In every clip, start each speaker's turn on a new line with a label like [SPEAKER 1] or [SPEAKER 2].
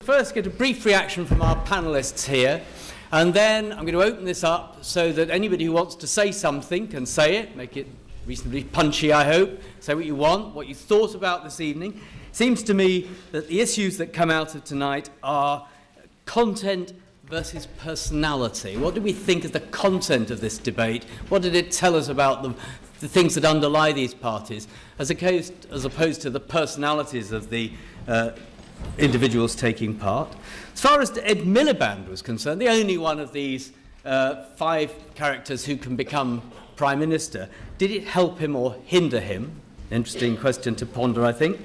[SPEAKER 1] first get a brief reaction from our panellists here, and then I'm going to open this up so that anybody who wants to say something can say it, make it reasonably punchy, I hope. Say what you want, what you thought about this evening. Seems to me that the issues that come out of tonight are content versus personality. What do we think of the content of this debate? What did it tell us about the things that underlie these parties, as opposed to the personalities of the individuals taking part? As far as Ed Miliband was concerned, the only one of these 5 characters who can become Prime Minister, did it help him or hinder him? Interesting question to ponder, I think.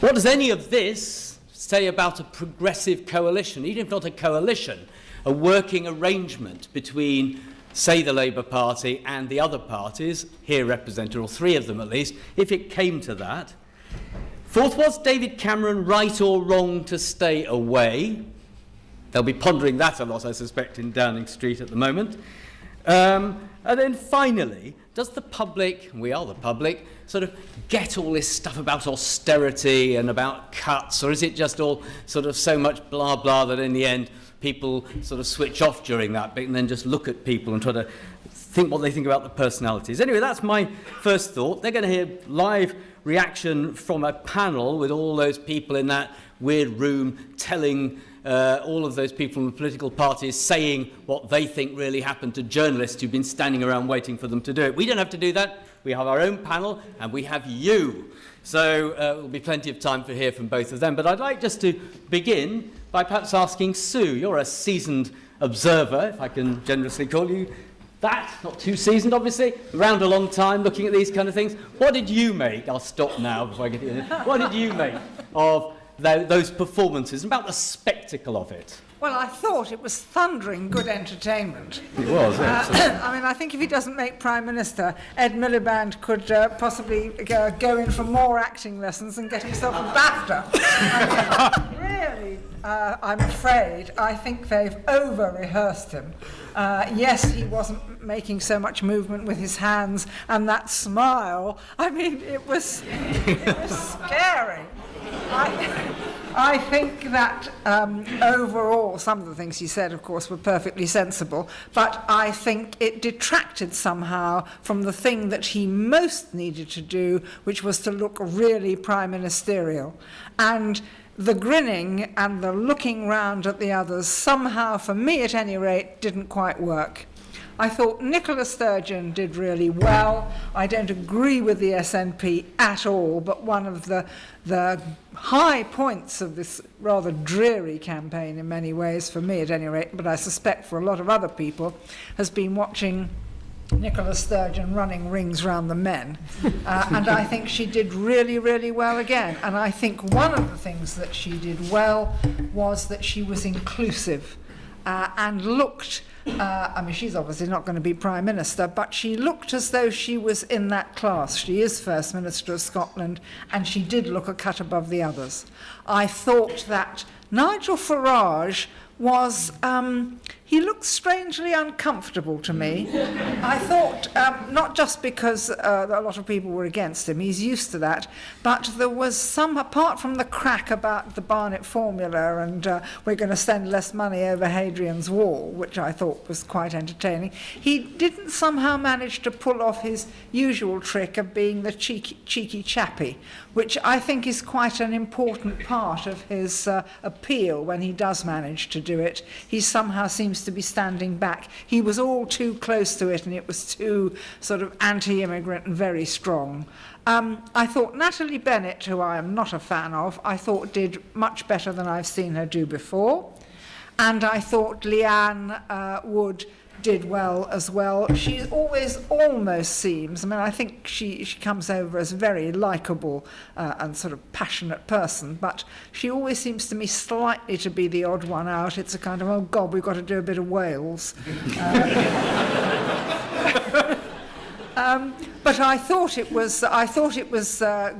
[SPEAKER 1] What does any of this say about a progressive coalition, even if not a coalition, a working arrangement between, say, the Labour Party and the other parties, here represented, or 3 of them at least, if it came to that? Fourth, was David Cameron right or wrong to stay away? They'll be pondering that a lot, I suspect, in Downing Street at the moment. And then finally, does the public, we are the public, sort of get all this stuff about austerity and about cuts, or is it just all sort of so much blah blah that in the end people sort of switch off during that bit and then just look at people and try to think what they think about the personalities? Anyway, that's my first thought. They're going to hear live reaction from a panel with all those people in that weird room telling all of those people from the political parties saying what they think really happened to journalists who've been standing around waiting for them to do it. We don't have to do that. We have our own panel and we have you. So there'll be plenty of time to hear from both of them. But I'd like just to begin by perhaps asking Sue. You're a seasoned observer, if I can generously call you that. Not too seasoned, obviously. Around a long time looking at these kind of things. What did you make? I'll stop now before I get in. What did you make of those performances, about the spectacle of it?
[SPEAKER 2] Well, I thought it was thundering good entertainment.
[SPEAKER 1] It was, yes.
[SPEAKER 2] I mean, I think if he doesn't make Prime Minister, Ed Miliband could possibly go in for more acting lessons and get himself a BAFTA. Really, I'm afraid, I think they've over-rehearsed him. Yes, he wasn't making so much movement with his hands, and that smile, I mean, it was scary. I think that overall, some of the things he said, of course, were perfectly sensible, but I think it detracted somehow from the thing that he most needed to do, which was to look really prime ministerial. And the grinning and the looking round at the others somehow, for me at any rate, didn't quite work. I thought Nicola Sturgeon did really well. I don't agree with the SNP at all, but one of the high points of this rather dreary campaign in many ways, for me at any rate, but I suspect for a lot of other people, has been watching Nicola Sturgeon running rings round the men. And I think she did really, really well again. And I think one of the things that she did well was that she was inclusive and looked... I mean, she's obviously not going to be Prime Minister, but she looked as though she was in that class. She is First Minister of Scotland, and she did look a cut above the others. I thought that Nigel Farage was... he looked strangely uncomfortable to me. I thought, not just because a lot of people were against him, he's used to that, but there was some, apart from the crack about the Barnett formula and we're going to send less money over Hadrian's Wall, which I thought was quite entertaining, he didn't somehow manage to pull off his usual trick of being the cheeky chappy, which I think is quite an important part of his appeal when he does manage to do it. He somehow seems to be standing back. He was all too close to it, and it was too sort of anti-immigrant and very strong. I thought Natalie Bennett, who I am not a fan of, I thought did much better than I've seen her do before. And I thought Leanne Wood did well as well. She always almost seems, I mean, I think she comes over as a very likeable and sort of passionate person, but she always seems to me slightly to be the odd one out. It's a kind of, oh God, we've got to do a bit of Wales. But I thought it was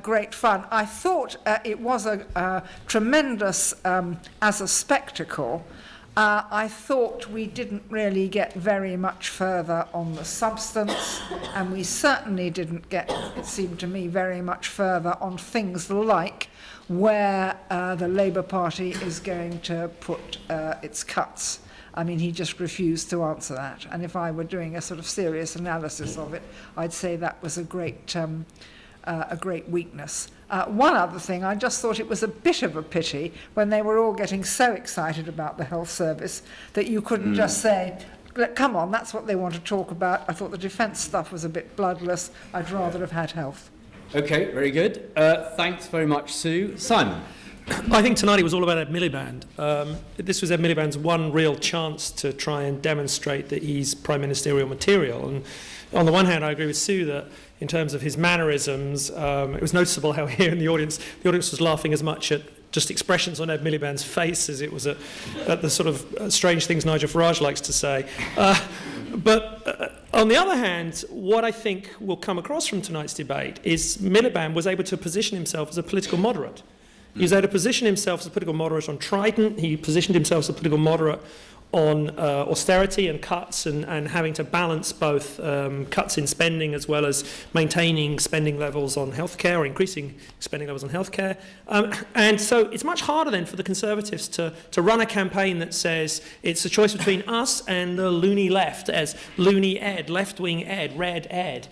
[SPEAKER 2] great fun. I thought it was a tremendous, as a spectacle, I thought we didn't really get very much further on the substance, and we certainly didn't get, it seemed to me, very much further on things like where the Labour Party is going to put its cuts. I mean, he just refused to answer that. And if I were doing a sort of serious analysis of it, I'd say that was a great weakness. One other thing, I just thought it was a bit of a pity when they were all getting so excited about the health service that you couldn't just say, come on, that's what they want to talk about. I thought the defence stuff was a bit bloodless. I'd rather have had health.
[SPEAKER 1] Okay, very good. Thanks very much, Sue. Simon?
[SPEAKER 3] I think tonight it was all about Ed Miliband. This was Ed Miliband's one real chance to try and demonstrate that he's prime ministerial material. And on the one hand, I agree with Sue that in terms of his mannerisms, it was noticeable how here in the audience was laughing as much at just expressions on Ed Miliband's face as it was at the sort of strange things Nigel Farage likes to say. But on the other hand, what I think will come across from tonight's debate is Miliband was able to position himself as a political moderate. He was able to position himself as a political moderate on Trident. He positioned himself as a political moderate on austerity and cuts and having to balance both cuts in spending as well as maintaining spending levels on healthcare or increasing spending levels on healthcare. And so it's much harder then for the Conservatives to run a campaign that says it's a choice between us and the loony left, as loony Ed, left-wing Ed, red Ed.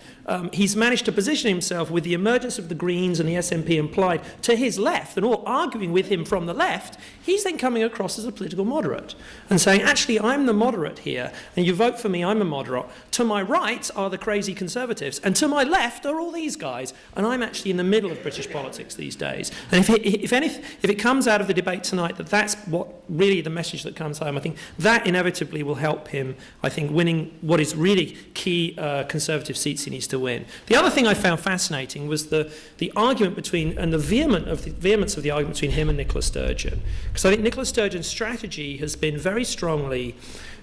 [SPEAKER 3] He's managed to position himself with the emergence of the Greens and the SNP implied to his left and all arguing with him from the left. He's then coming across as a political moderate and saying, actually, I'm the moderate here, and you vote for me, I'm a moderate. To my right are the crazy Conservatives, and to my left are all these guys, and I'm actually in the middle of British politics these days. And if it comes out of the debate tonight that that's what really the message that comes home, I think that inevitably will help him, I think, winning what is really key Conservative seats he needs to win. The other thing I found fascinating was the argument between, and the vehemence of the argument between him and Nicola Sturgeon. Because I think Nicola Sturgeon's strategy has been very strongly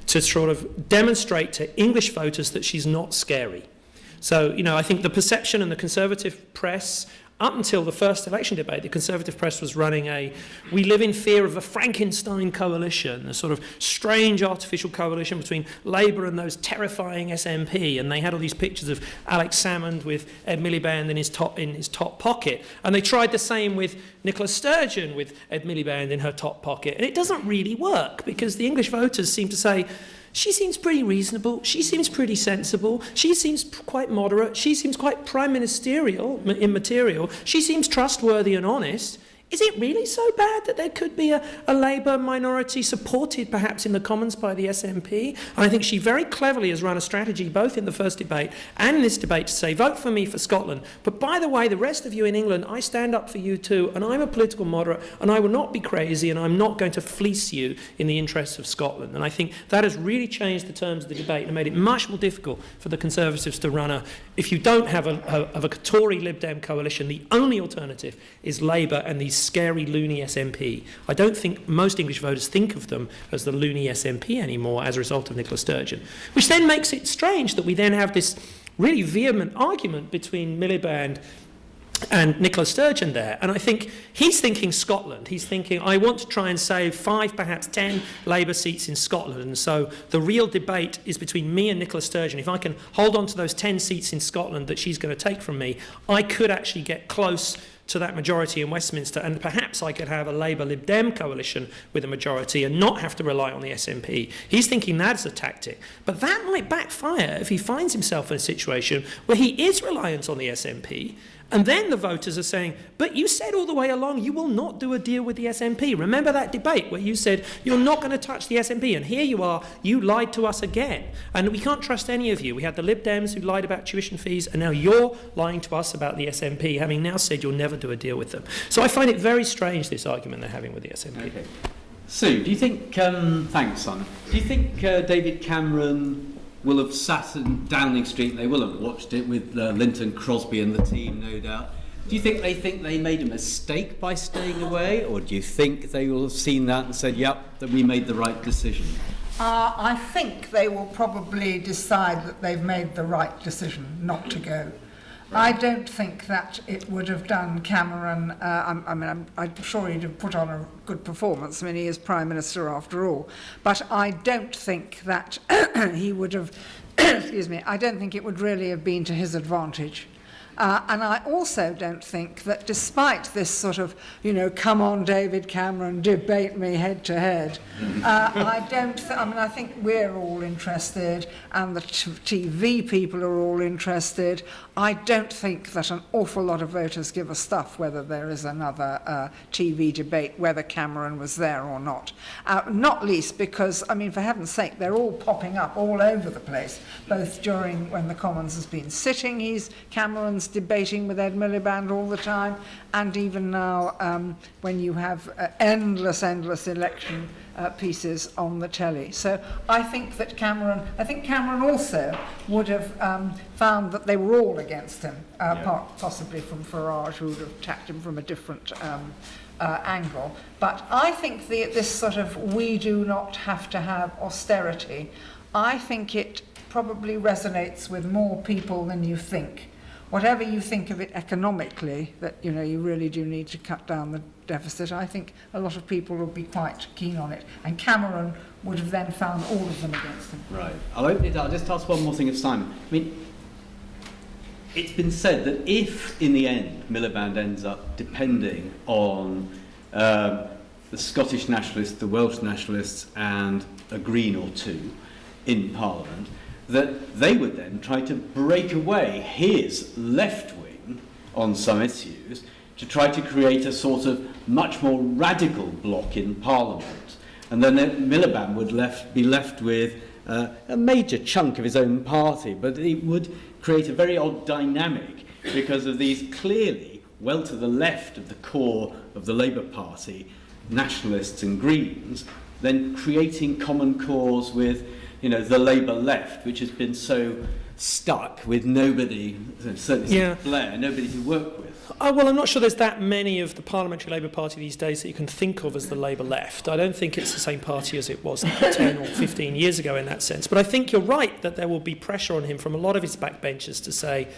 [SPEAKER 3] to sort of demonstrate to English voters that she's not scary. So, I think the perception in the Conservative press, up until the first election debate, the Conservative press was running we live in fear of a Frankenstein coalition, a sort of strange artificial coalition between Labour and those terrifying SNP, and they had all these pictures of Alex Salmond with Ed Miliband in his top pocket, and they tried the same with Nicola Sturgeon with Ed Miliband in her top pocket, and it doesn't really work because the English voters seem to say, she seems pretty reasonable, she seems pretty sensible, she seems quite moderate, she seems quite prime ministerial in material, she seems trustworthy and honest. Is it really so bad that there could be a Labour minority supported perhaps in the Commons by the SNP? And I think she very cleverly has run a strategy both in the first debate and in this debate to say, vote for me for Scotland. But by the way, the rest of you in England, I stand up for you too, and I'm a political moderate, and I will not be crazy, and I'm not going to fleece you in the interests of Scotland. And I think that has really changed the terms of the debate and made it much more difficult for the Conservatives to run if you don't have a Tory Lib Dem coalition, the only alternative is Labour and these scary loony SNP. I don't think most English voters think of them as the loony SNP anymore as a result of Nicola Sturgeon, which then makes it strange that we then have this really vehement argument between Miliband and Nicola Sturgeon there. And I think he's thinking Scotland. He's thinking, I want to try and save 5, perhaps 10 Labour seats in Scotland. And so the real debate is between me and Nicola Sturgeon. If I can hold on to those 10 seats in Scotland that she's going to take from me, I could actually get close to that majority in Westminster, and perhaps I could have a Labour Lib Dem coalition with a majority and not have to rely on the SNP. He's thinking that's a tactic. But that might backfire if he finds himself in a situation where he is reliant on the SNP, and then the voters are saying, but you said all the way along you will not do a deal with the SNP. Remember that debate where you said you're not going to touch the SNP, and here you are, you lied to us again. And we can't trust any of you. We had the Lib Dems who lied about tuition fees, and now you're lying to us about the SNP, having now said you'll never do a deal with them. So I find it very strange, this argument they're having with the SNP.
[SPEAKER 1] Okay. Sue, do you think, thanks Simon, do you think David Cameron will have sat in Downing Street, they will have watched it with Linton Crosby and the team, no doubt. Do you think they made a mistake by staying away, or do you think they will have seen that and said, yep, that we made the right decision?
[SPEAKER 2] I think they will probably decide that they've made the right decision not to go. I don't think that it would have done Cameron. I'm sure he'd have put on a good performance. I mean, he is Prime Minister after all. But I don't think that he would have, excuse me, I don't think it would really have been to his advantage. And I also don't think that despite this sort of, come on, David Cameron, debate me head to head, I think we're all interested and the TV people are all interested. I don't think that an awful lot of voters give a stuff whether there is another TV debate, whether Cameron was there or not. Not least because, for heaven's sake, they're all popping up all over the place, both during when the Commons has been sitting, Cameron's debating with Ed Miliband all the time, and even now when you have endless election pieces on the telly. So I think Cameron also would have found that they were all against him, possibly from Farage, who would have attacked him from a different angle. But I think this sort of we do not have to have austerity, I think it probably resonates with more people than you think. Whatever you think of it economically, that you really do need to cut down the deficit, I think a lot of people would be quite keen on it. And Cameron would have then found all of them against him.
[SPEAKER 4] Right. I'll open it up. I'll just ask one more thing of Simon. It's been said that if, in the end, Miliband ends up depending on the Scottish nationalists, the Welsh nationalists, and a Green or two in Parliament, that they would then try to break away his left wing on some issues to try to create a sort of much more radical bloc in Parliament. And then Miliband would be left with a major chunk of his own party, but it would create a very odd dynamic because of these clearly well to the left of the core of the Labour Party, nationalists and Greens, then creating common cause with the Labour left, which has been so stuck with nobody, certainly Blair, nobody to work with.
[SPEAKER 3] Well, I'm not sure there's that many of the Parliamentary Labour Party these days that you can think of as the Labour left. I don't think it's the same party as it was 10 or 15 years ago in that sense. But I think you're right that there will be pressure on him from a lot of his backbenchers to say,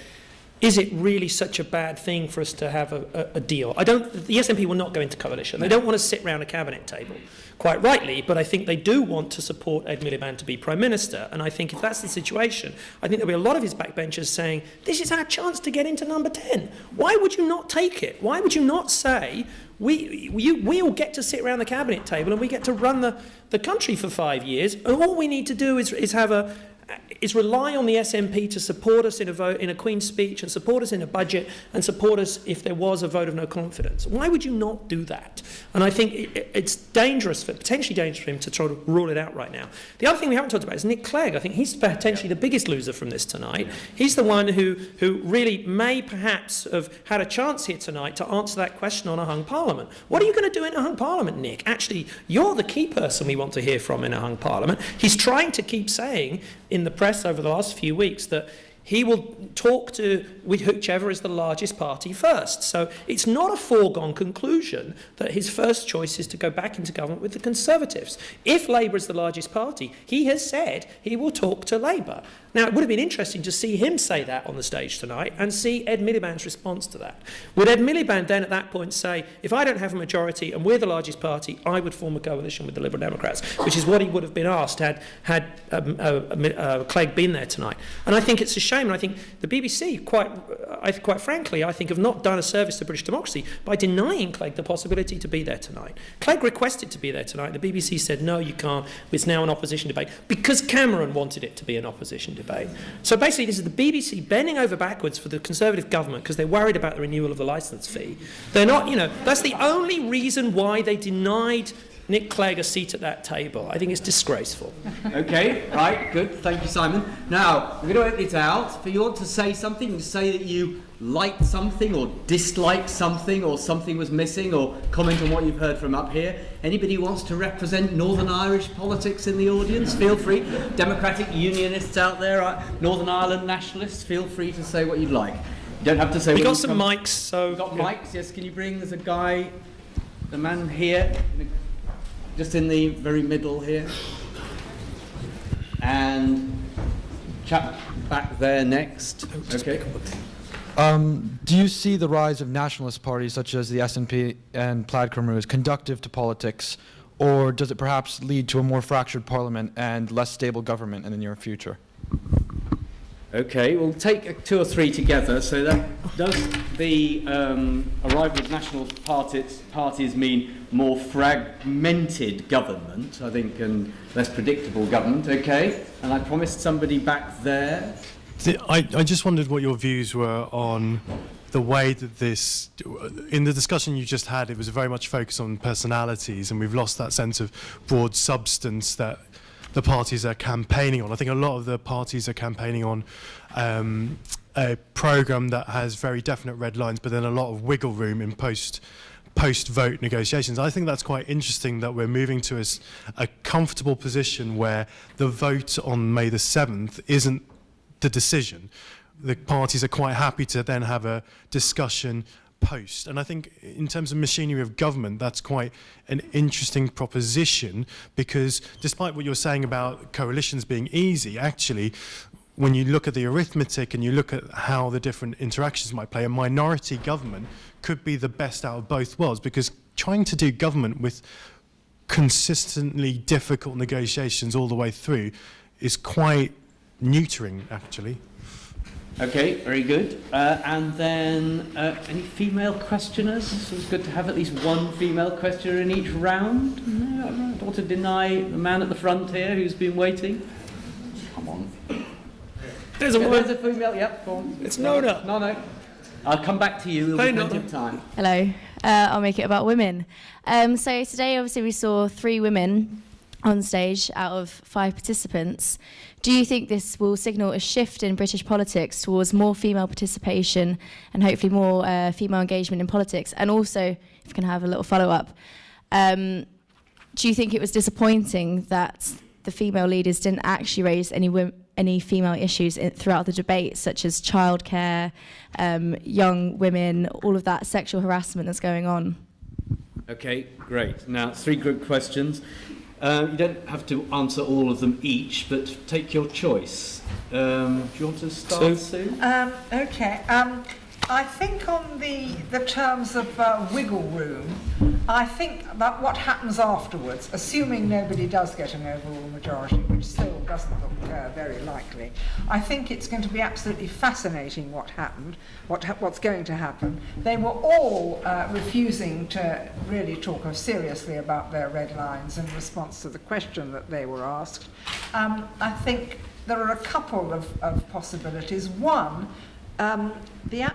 [SPEAKER 3] is it really such a bad thing for us to have a deal? The SNP will not go into coalition. They don't want to sit round a cabinet table, quite rightly, but I think they do want to support Ed Miliband to be Prime Minister. And I think if that's the situation, I think there'll be a lot of his backbenchers saying, this is our chance to get into number 10. Why would you not take it? Why would you not say, we all get to sit around the cabinet table and we get to run the country for 5 years, and all we need to do is rely on the SNP to support us in a vote, in a Queen's speech, and support us in a budget, and support us if there was a vote of no confidence. Why would you not do that? And I think it's potentially dangerous for him to try to rule it out right now. The other thing we haven't talked about is Nick Clegg. I think he's potentially the biggest loser from this tonight. He's the one who really may perhaps have had a chance here tonight to answer that question on a hung Parliament. What are you going to do in a hung Parliament, Nick? Actually, you're the key person we want to hear from in a hung Parliament. He's trying to keep saying in the press over the last few weeks that he will talk to whichever is the largest party first. So it's not a foregone conclusion that his first choice is to go back into government with the Conservatives. If Labour is the largest party, he has said he will talk to Labour. Now, it would have been interesting to see him say that on the stage tonight and see Ed Miliband's response to that. Would Ed Miliband then at that point say, if I don't have a majority and we're the largest party, I would form a coalition with the Liberal Democrats, which is what he would have been asked had Clegg been there tonight. And I think it's a shame, and I think the BBC, quite frankly, I think have not done a service to British democracy by denying Clegg the possibility to be there tonight. Clegg requested to be there tonight. The BBC said, no, you can't. It's now an opposition debate, because Cameron wanted it to be an opposition debate. So basically this is the BBC bending over backwards for the Conservative government because they're worried about the renewal of the licence fee. They're not, that's the only reason why they denied Nick Clegg a seat at that table. I think it's disgraceful.
[SPEAKER 1] Okay, right, good. Thank you, Simon. Now, we're going to open it out. If you want to say something, you say that you liked something or disliked something or something was missing, or comment on what you've heard from up here. Anybody who wants to represent Northern Irish politics in the audience, feel free. Democratic Unionists out there, Northern Ireland nationalists, feel free to say what you'd like. You don't have to say.
[SPEAKER 3] We've got some mics, so...
[SPEAKER 1] We've got mics, yes. Can you bring, there's a guy, the man here, just in the very middle here. And chap back there next. Okay.
[SPEAKER 5] Do you see the rise of nationalist parties such as the SNP and Plaid Cymru as conductive to politics, or does it perhaps lead to a more fractured parliament and less stable government in the near future?
[SPEAKER 4] Okay, we'll take 2 or 3 together. So that does the arrival of national parties mean more fragmented government, I think, and less predictable government? Okay, and I promised somebody back there.
[SPEAKER 6] I just wondered what your views were on the way that this, in the discussion you just had, it was very much focused on personalities, and we've lost that sense of broad substance that the parties are campaigning on. I think a lot of the parties are campaigning on a programme that has very definite red lines, but then a lot of wiggle room in post-vote negotiations. I think that's quite interesting that we're moving to a comfortable position where the vote on May the 7th isn't the decision. The parties are quite happy to then have a discussion post. And I think in terms of machinery of government, that's quite an interesting proposition, because despite what you're saying about coalitions being easy, actually, when you look at the arithmetic and you look at how the different interactions might play, a minority government could be the best out of both worlds, because trying to do government with consistently difficult negotiations all the way through is quite neutering, actually.
[SPEAKER 4] Okay, very good. And then any female questioners? It's good to have at least one female questioner in each round. No, I don't want to deny the man at the front here who's been waiting. Come on.
[SPEAKER 3] There's a
[SPEAKER 4] female, yep, go on.
[SPEAKER 3] It's Nona.
[SPEAKER 4] No. I'll come back to you. There'll be plenty of time.
[SPEAKER 7] Hello. I'll make it about women. So today, obviously, we saw 3 women on stage out of 5 participants. Do you think this will signal a shift in British politics towards more female participation and hopefully more female engagement in politics? And also, if you can have a little follow-up, do you think it was disappointing that the female leaders didn't actually raise any female issues throughout the debate, such as childcare, young women, all of that sexual harassment that's going on?
[SPEAKER 4] Okay, great. Now, 3 good questions. You don't have to answer all of them each, but take your choice. Do you want to start, Sue?
[SPEAKER 2] Okay. I think on the terms of wiggle room, I think about what happens afterwards, assuming nobody does get an overall majority, which still doesn't look very likely. I think it's going to be absolutely fascinating what happened, what's going to happen. They were all refusing to really talk seriously about their red lines in response to the question that they were asked. I think there are a couple of possibilities. One, the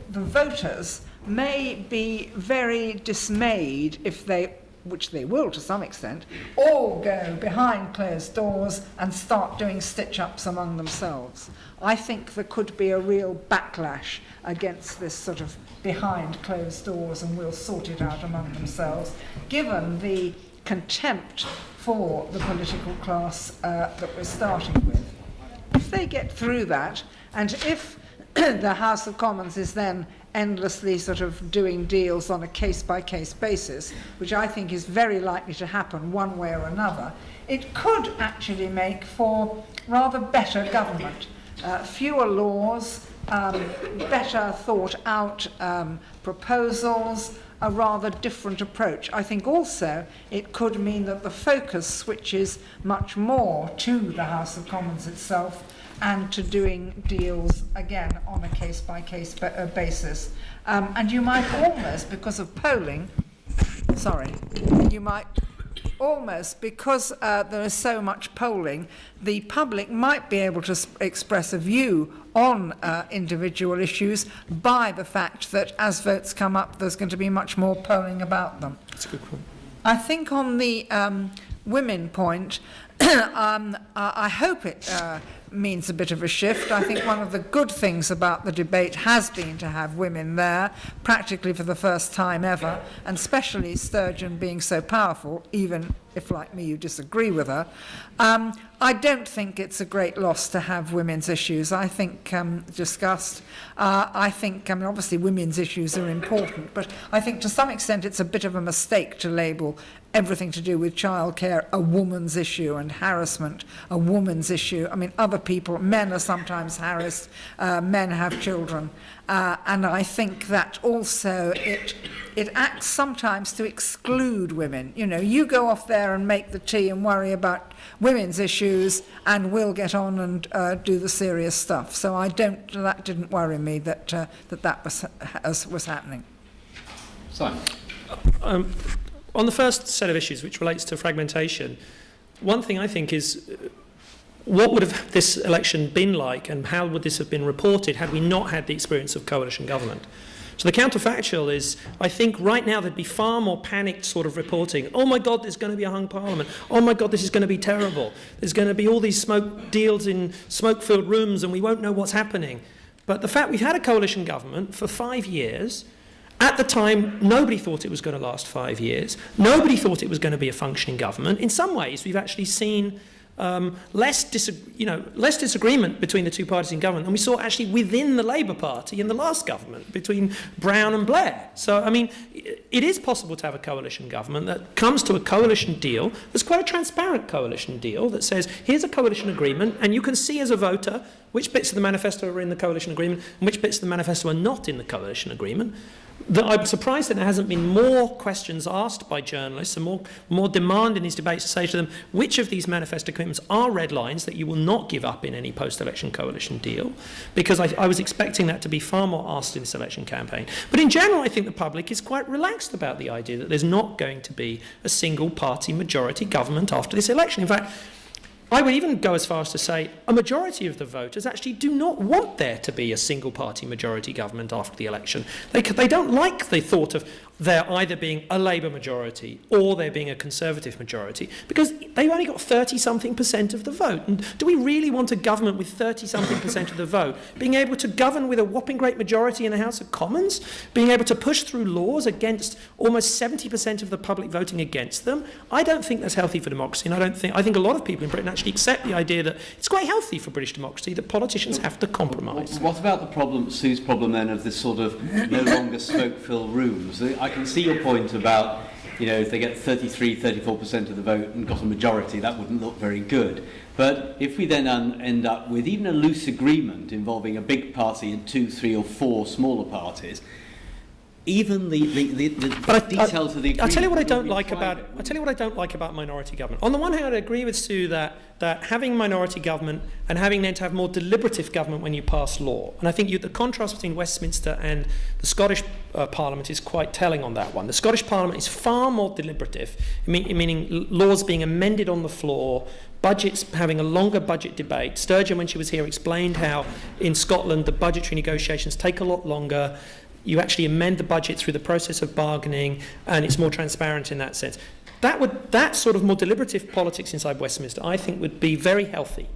[SPEAKER 2] voters may be very dismayed if they, which they will to some extent, all go behind closed doors and start doing stitch-ups among themselves. I think there could be a real backlash against this sort of behind closed doors and we'll sort it out among themselves, given the contempt for the political class that we're starting with. If they get through that, and if the House of Commons is then endlessly sort of doing deals on a case-by-case basis, which I think is very likely to happen one way or another, it could actually make for rather better government. Fewer laws, better thought-out proposals, a rather different approach. I think also it could mean that the focus switches much more to the House of Commons itself and to doing deals, again, on a case-by-case basis. And you might almost, because of polling, because there is so much polling, the public might be able to express a view on individual issues by the fact that as votes come up, there's going to be much more polling about them.
[SPEAKER 3] That's a good point.
[SPEAKER 2] I think on the women point, I hope it means a bit of a shift. I think one of the good things about the debate has been to have women there, practically for the first time ever, and especially Sturgeon being so powerful, even if, like me, you disagree with her. I don't think it's a great loss to have women's issues. I think discussed. I think, obviously women's issues are important, but I think to some extent it's a bit of a mistake to label everything to do with childcare a woman's issue and harassment a woman's issue. I mean, other other people. Men are sometimes harassed, men have children. And I think that also it acts sometimes to exclude women. You know, you go off there and make the tea and worry about women's issues, and we'll get on and do the serious stuff. So that didn't worry me that was happening.
[SPEAKER 4] Simon.
[SPEAKER 3] On the first set of issues, which relates to fragmentation, one thing I think is, what would have this election been like, and how would this have been reported had we not had the experience of coalition government? So the counterfactual is, I think right now there'd be far more panicked sort of reporting. Oh my God, there's going to be a hung parliament. Oh my God, this is going to be terrible. There's going to be all these smoke deals in smoke-filled rooms and we won't know what's happening. But the fact we've had a coalition government for 5 years, at the time, nobody thought it was going to last 5 years. Nobody thought it was going to be a functioning government. In some ways, we've actually seen less disagreement between the two parties in government than we saw actually within the Labour Party in the last government between Brown and Blair. So, I mean, it is possible to have a coalition government that comes to a coalition deal that's quite a transparent coalition deal that says, here's a coalition agreement, and you can see as a voter which bits of the manifesto are in the coalition agreement and which bits of the manifesto are not in the coalition agreement. I'm surprised that there hasn't been more questions asked by journalists and more demand in these debates to say to them which of these manifesto commitments are red lines that you will not give up in any post-election coalition deal, because I was expecting that to be far more asked in this election campaign. But in general, I think the public is quite relaxed about the idea that there's not going to be a single-party majority government after this election. In fact, I would even go as far as to say a majority of the voters actually do not want there to be a single-party majority government after the election. They don't like the thought of there either being a Labour majority or there being a Conservative majority, because they've only got 30-something% of the vote. And do we really want a government with 30-something% of the vote being able to govern with a whopping great majority in the House of Commons, being able to push through laws against almost 70% of the public voting against them? I don't think that's healthy for democracy, and I think a lot of people in Britain actually accept the idea that it's quite healthy for British democracy that politicians have to compromise.
[SPEAKER 4] What about the problem, Sue's problem then, of this sort of no longer smoke-filled rooms? I can see your point about, if they get 34% of the vote and got a majority, that wouldn't look very good. But if we then end up with even a loose agreement involving a big party and 2, 3 or 4 smaller parties, even the details of the agreement.
[SPEAKER 3] I'll tell you what I don't like about minority government. On the one hand, I agree with Sue that having minority government and having then to have more deliberative government when you pass law. And I think the contrast between Westminster and the Scottish Parliament is quite telling on that one. The Scottish Parliament is far more deliberative, meaning laws being amended on the floor, budgets having a longer budget debate. Sturgeon, when she was here, explained how in Scotland the budgetary negotiations take a lot longer. You actually amend the budget through the process of bargaining, and it's more transparent in that sense. That sort of more deliberative politics inside Westminster, I think, would be very healthy.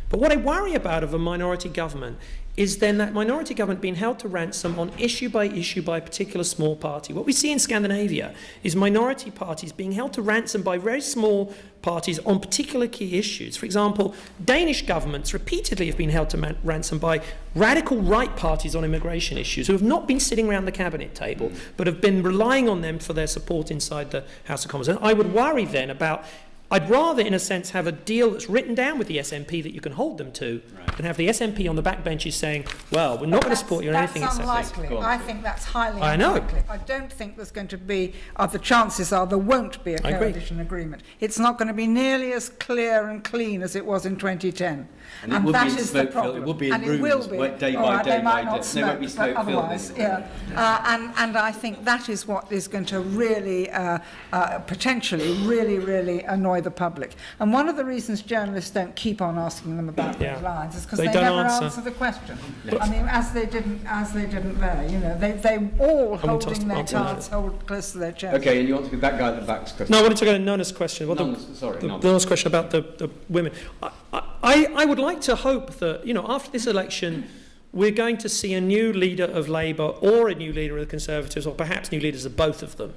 [SPEAKER 3] But what I worry about of a minority government is then that minority government being held to ransom on issue by a particular small party. What we see in Scandinavia is minority parties being held to ransom by very small parties on particular key issues. For example, Danish governments repeatedly have been held to ransom by radical right parties on immigration issues who have not been sitting around the cabinet table but have been relying on them for their support inside the House of Commons. And I would worry then about, I'd rather, in a sense, have a deal that's written down with the SNP that you can hold them to, than have the SNP on the backbenches saying, well, we're not going to support you on anything.
[SPEAKER 2] That's unlikely. I think that's highly unlikely. I don't think there's going to be, the chances are there won't be a coalition agreement. It's not going to be nearly as clear and clean as it was in 2010. And that is the problem.
[SPEAKER 4] It will be in rooms, day by day.
[SPEAKER 2] They might not smoke, but otherwise, and I think that is what is going to really, potentially, really annoy the public. And one of the reasons journalists don't keep on asking them about those lines is because they never answer the question. Yes. I mean, as they didn't there. They all holding their cards hold close to their chest.
[SPEAKER 4] Okay, and you want to be that guy at the back's question?
[SPEAKER 3] No, I wanted to go to Nona's question. Nona's question about the women. I would like to hope that, after this election, we're going to see a new leader of Labour or a new leader of the Conservatives, or perhaps new leaders of both of them.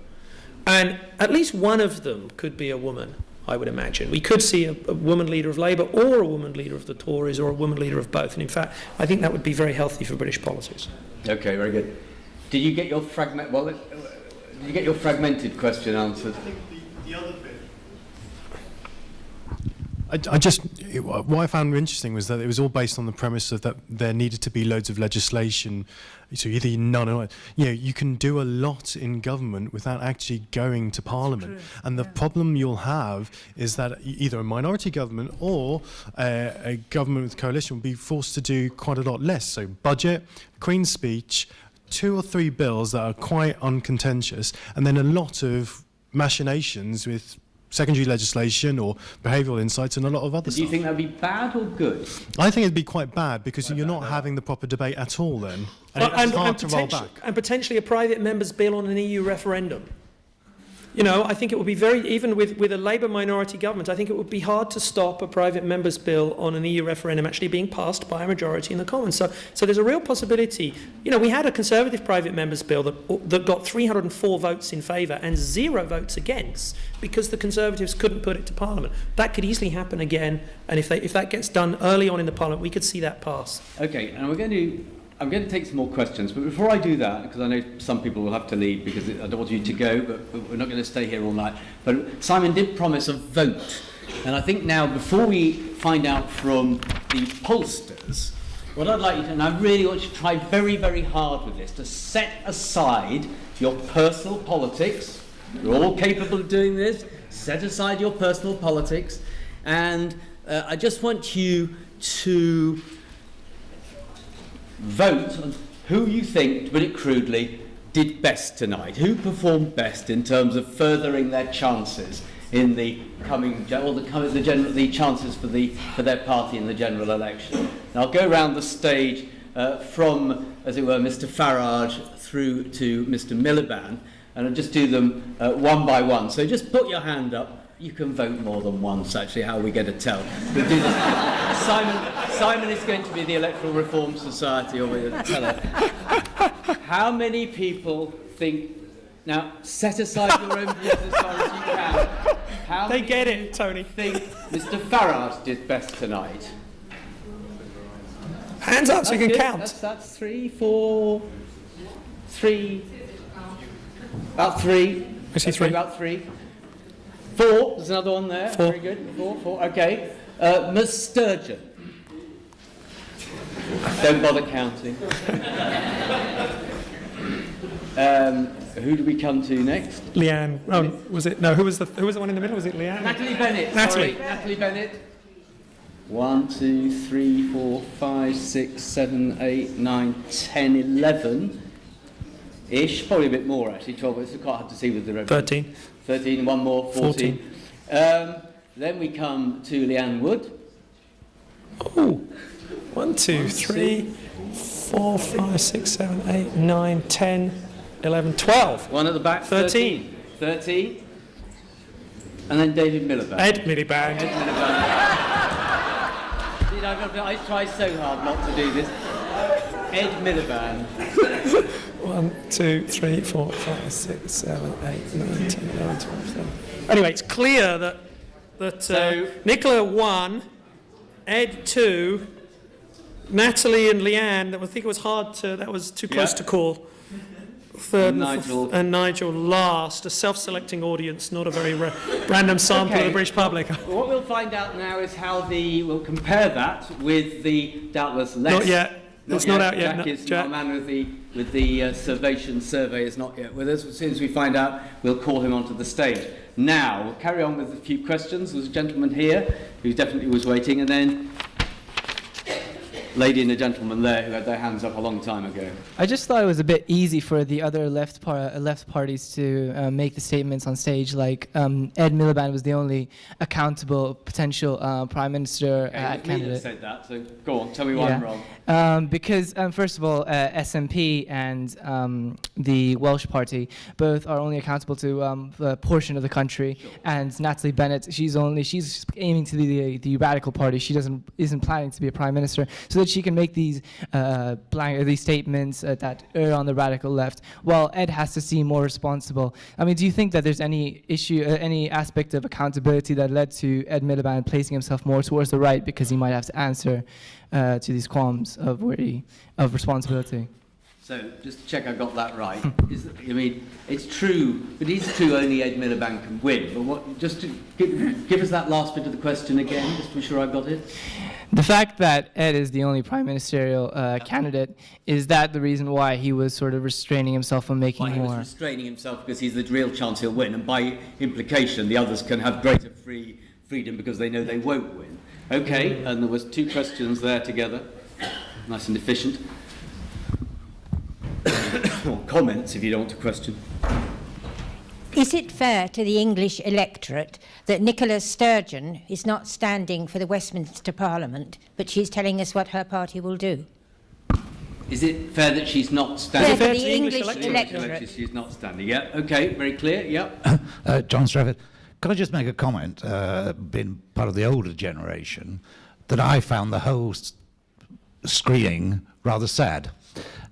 [SPEAKER 3] And at least one of them could be a woman, I would imagine. We could see a woman leader of Labour or a woman leader of the Tories or a woman leader of both. And in fact, I think that would be very healthy for British politics.
[SPEAKER 4] Okay, very good. Did you get your fragmented question answered?
[SPEAKER 6] I think the other bit. What I found interesting was that it was all based on the premise of that there needed to be loads of legislation, so either none or you can do a lot in government without actually going to Parliament, and the problem you'll have is that either a minority government or a government with coalition will be forced to do quite a lot less. So budget, Queen's speech, 2 or 3 bills that are quite uncontentious, and then a lot of machinations with secondary legislation or behavioural insights and a lot of other stuff.
[SPEAKER 4] Do you think that would be bad or good?
[SPEAKER 6] I think it'd be quite bad because you're not having the proper debate at all then. And it's hard to roll back.
[SPEAKER 3] And potentially a private member's bill on an EU referendum. You know, I think it would be even with a Labour minority government, I think it would be hard to stop a private member's bill on an EU referendum actually being passed by a majority in the Commons. So there's a real possibility. You know, we had a Conservative private member's bill that got 304 votes in favour and 0 votes against because the Conservatives couldn't put it to Parliament. That could easily happen again, and if that gets done early on in the Parliament, we could see that pass.
[SPEAKER 4] Okay, and I'm going to take some more questions, but before I do that, because I know some people will have to leave because I don't want you to go, but we're not going to stay here all night. But Simon did promise a vote, and I think now, before we find out from the pollsters, what I'd like you to, and I really want you to try very, very hard with this, to set aside your personal politics. You're all capable of doing this. Set aside your personal politics, and I just want you to vote on who you think, to put it crudely, did best tonight. Who performed best in terms of furthering their chances in the coming, or the chances for their party in the general election. And I'll go around the stage from, as it were, Mr. Farage through to Mr. Miliband, and I'll just do them one by one. So just put your hand up. You can vote more than once, actually, how are we going to tell? We'll do this. Simon is going to be the Electoral Reform Society, or we'll tell her. How many people think... Now, set aside your own views as far as you can. How
[SPEAKER 3] they get it, Tony.
[SPEAKER 4] Think Mr. Farage did best tonight?
[SPEAKER 3] Hands up so you can count.
[SPEAKER 4] That's 3, 4... 3... About 3.
[SPEAKER 3] I see 3.
[SPEAKER 4] About 3. 4, there's another one there.
[SPEAKER 3] 4.
[SPEAKER 4] Very good. 4, okay. Ms. Sturgeon. Don't bother counting. Who do we come to next?
[SPEAKER 3] Leanne. Oh, was it? No, who was the one in the middle? Was it Leanne?
[SPEAKER 4] Natalie Bennett.
[SPEAKER 3] Natalie.
[SPEAKER 4] Sorry. Natalie Bennett. 1, 2, 3, 4, 5, 6, 7, 8, 9, 10, 11-ish. Probably a bit more, actually. 12. It's quite hard to see with the revenue.
[SPEAKER 3] 13.
[SPEAKER 4] 13, one more, 14. Then we come to Leanne Wood.
[SPEAKER 3] Oh, 1, 2, 3, 4, 5, 6, 7, 8, 9, 10, 11, 12.
[SPEAKER 4] One at the back.
[SPEAKER 3] 13.
[SPEAKER 4] 13. And then David Miliband.
[SPEAKER 3] Ed Miliband.
[SPEAKER 4] I try so hard not to do this. Ed Miliband.
[SPEAKER 3] 1, 2, 3, 4, 5, 6, 7, 8, 9, 10, 11, 12, 13. Anyway, it's clear that Nicola 1, Ed 2, Natalie and Leanne, I think it was that was too close to call. Third and Nigel last, a self-selecting audience, not a very random sample of the British public.
[SPEAKER 4] What we'll find out now is how we'll compare that with the doubtless less...
[SPEAKER 3] Not yet. It's not out yet.
[SPEAKER 4] Our man with the Survation survey is not yet with us. As soon as we find out, we'll call him onto the stage. Now, we'll carry on with a few questions. There's a gentleman here who definitely was waiting, and then lady and a gentleman there who had their hands up a long time ago.
[SPEAKER 8] I just thought it was a bit easy for the other left parties to make the statements on stage. Like Ed Miliband was the only accountable potential Prime Minister candidate.
[SPEAKER 4] Said that, so go on, tell me why I'm wrong.
[SPEAKER 8] Because first of all, SNP and the Welsh Party both are only accountable to a portion of the country, and Natalie Bennett, she's aiming to be the radical party. She isn't planning to be a Prime Minister, so that she can make these statements that err on the radical left, while Ed has to seem more responsible. I mean, do you think that there's any issue, any aspect of accountability that led to Ed Miliband placing himself more towards the right because he might have to answer to these qualms of responsibility?
[SPEAKER 4] So just to check I got that right. It's true, but it is true only Ed Miliband can win. But what? Just to give us that last bit of the question again, just to be sure I got it.
[SPEAKER 8] The fact that Ed is the only prime ministerial candidate, is that the reason why he was sort of restraining himself from making
[SPEAKER 4] He was
[SPEAKER 8] more?
[SPEAKER 4] restraining himself because he's the real chance he'll win, and by implication, the others can have greater freedom because they know they won't win. Okay, and there was 2 questions there together, nice and efficient. Or comments if you don't want to question.
[SPEAKER 9] Is it fair to the English electorate that Nicola Sturgeon is not standing for the Westminster Parliament, but she's telling us what her party will do?
[SPEAKER 4] Is it fair that she's not standing?
[SPEAKER 9] Fair to the English electorate.
[SPEAKER 4] She's not standing. Yeah. Okay. Very clear. Yeah.
[SPEAKER 10] John Strafford, could I just make a comment? Being part of the older generation, that I found the whole screening rather sad.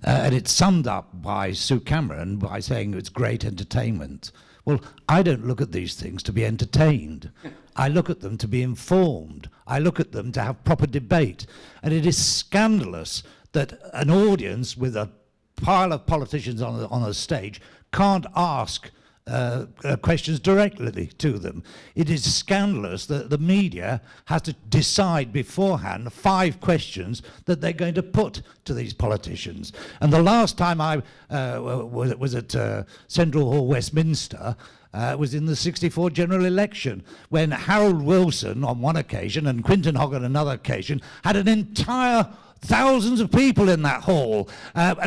[SPEAKER 10] And it's summed up by Sue Cameron by saying it's great entertainment. Well, I don't look at these things to be entertained. I look at them to be informed. I look at them to have proper debate. And it is scandalous that an audience with a pile of politicians on a stage can't ask questions directly to them. It is scandalous that the media has to decide beforehand 5 questions that they're going to put to these politicians. And the last time I was at Central Hall, Westminster, was in the 64 general election, when Harold Wilson on one occasion and Quintin Hogg on another occasion had an entire thousands of people in that hall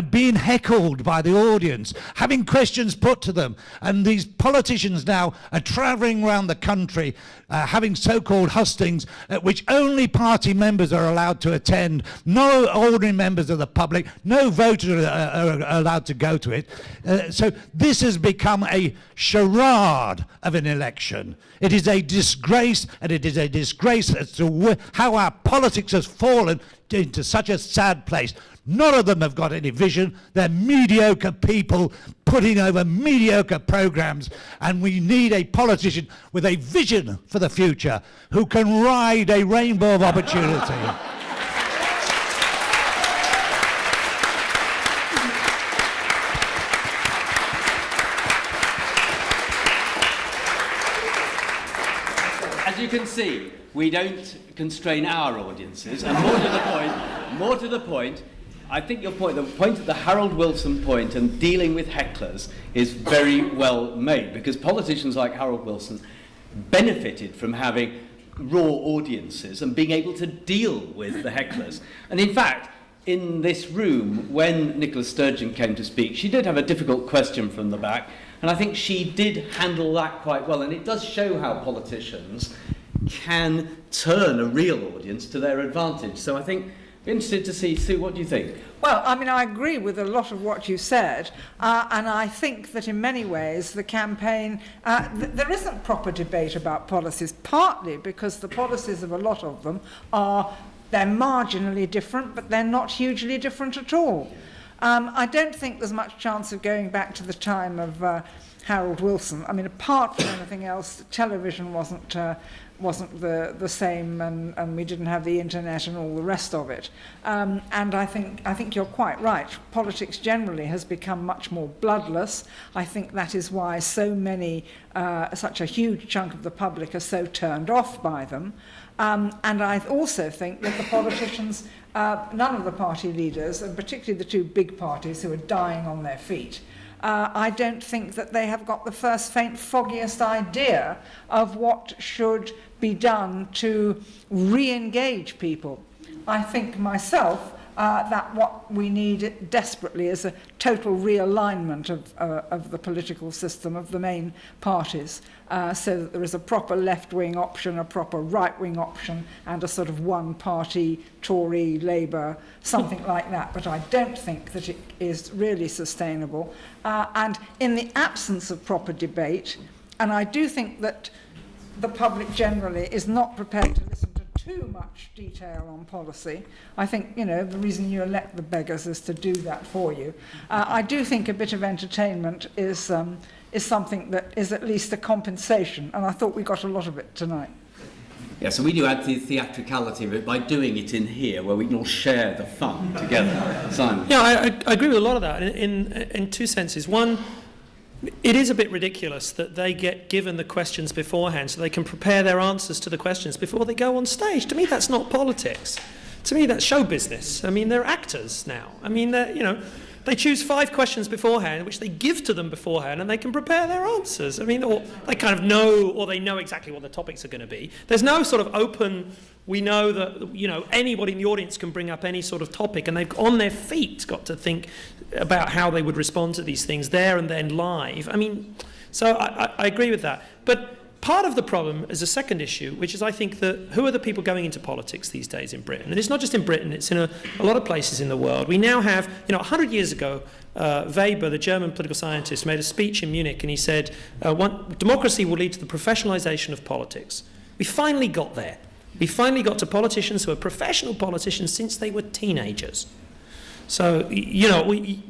[SPEAKER 10] being heckled by the audience, having questions put to them, and these politicians now are travelling around the country having so-called hustings which only party members are allowed to attend, no ordinary members of the public, no voters are allowed to go to it. So this has become a charade of an election. It is a disgrace, and it is a disgrace as to how our politics has fallen into such a sad place. None of them have got any vision. They're mediocre people putting over mediocre programs, and we need a politician with a vision for the future who can ride a rainbow of opportunity.
[SPEAKER 4] As you can see, we don't constrain our audiences, and more to the point, I think the point of the Harold Wilson point and dealing with hecklers is very well made, because politicians like Harold Wilson benefited from having raw audiences and being able to deal with the hecklers. And in fact, in this room, when Nicola Sturgeon came to speak, she did have a difficult question from the back, and I think she did handle that quite well, and it does show how politicians can turn a real audience to their advantage. So I think, interested to see, Sue, what do you think?
[SPEAKER 2] Well, I mean, I agree with a lot of what you said, and I think that in many ways the campaign, there isn't proper debate about policies, partly because the policies of a lot of them they're marginally different, but they're not hugely different at all. I don't think there's much chance of going back to the time of Harold Wilson. I mean, apart from anything else, television wasn't the same, and we didn't have the internet and all the rest of it. And I think you're quite right. Politics generally has become much more bloodless. I think that is why so many, such a huge chunk of the public are so turned off by them. And I also think that the politicians, none of the party leaders, and particularly the 2 big parties who are dying on their feet, I don't think that they have got the first faint foggiest idea of what should be done to re-engage people. I think myself that what we need desperately is a total realignment of the political system of the main parties, so that there is a proper left-wing option, a proper right-wing option, and a sort of one-party Tory, Labour, something like that. But I don't think that it is really sustainable. And in the absence of proper debate, and I do think that the public generally is not prepared to listen to too much detail on policy. I think, the reason you elect the beggars is to do that for you. I do think a bit of entertainment is something that is at least a compensation, and I thought we got a lot of it tonight.
[SPEAKER 4] Yeah, so we do add the theatricality of it by doing it in here, where we can all share the fun together. Simon?
[SPEAKER 3] Yeah, I agree with a lot of that in two senses. One, it is a bit ridiculous that they get given the questions beforehand so they can prepare their answers to the questions before they go on stage. To me, that's not politics. To me, that's show business. I mean, they're actors now. I mean, they choose 5 questions beforehand, which they give to them beforehand, and they can prepare their answers. I mean, or they kind of know, or they know exactly what the topics are going to be. There's no sort of open, we know that, anybody in the audience can bring up any sort of topic, and they've, on their feet, got to think about how they would respond to these things there and then live. I mean, so I agree with that. But part of the problem is a second issue, which is, I think, that who are the people going into politics these days in Britain? And it's not just in Britain, it's in a lot of places in the world. We now have, 100 years ago, Weber, the German political scientist, made a speech in Munich, and he said, democracy will lead to the professionalisation of politics. We finally got there. We finally got to politicians who are professional politicians since they were teenagers. So,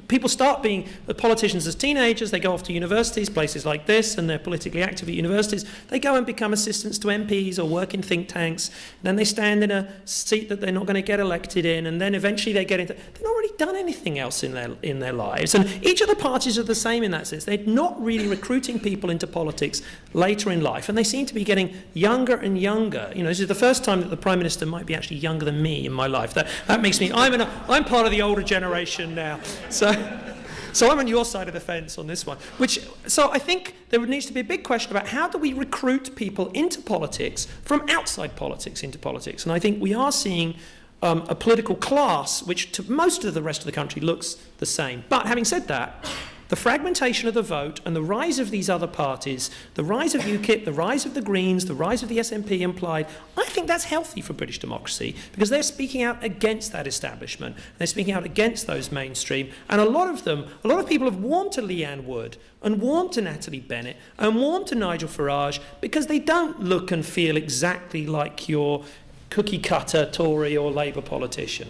[SPEAKER 3] people start being politicians as teenagers, they go off to universities, places like this, and they're politically active at universities. They go and become assistants to MPs or work in think tanks. Then they stand in a seat that they're not going to get elected in, and then eventually they get into... They've not really done anything else in their lives. And each of the parties are the same in that sense. They're not really recruiting people into politics later in life, and they seem to be getting younger and younger. This is the first time that the Prime Minister might be actually younger than me in my life. That makes me... I'm part of the older generation now. So I'm on your side of the fence on this one. So I think there needs to be a big question about how do we recruit people into politics from outside politics into politics. And I think we are seeing a political class which to most of the rest of the country looks the same. But having said that, the fragmentation of the vote and the rise of these other parties, the rise of UKIP, the rise of the Greens, the rise of the SNP implied, I think that's healthy for British democracy because they're speaking out against that establishment. They're speaking out against those mainstream. And a lot of people have warmed to Leanne Wood and warmed to Natalie Bennett and warmed to Nigel Farage because they don't look and feel exactly like your cookie-cutter Tory or Labour politician.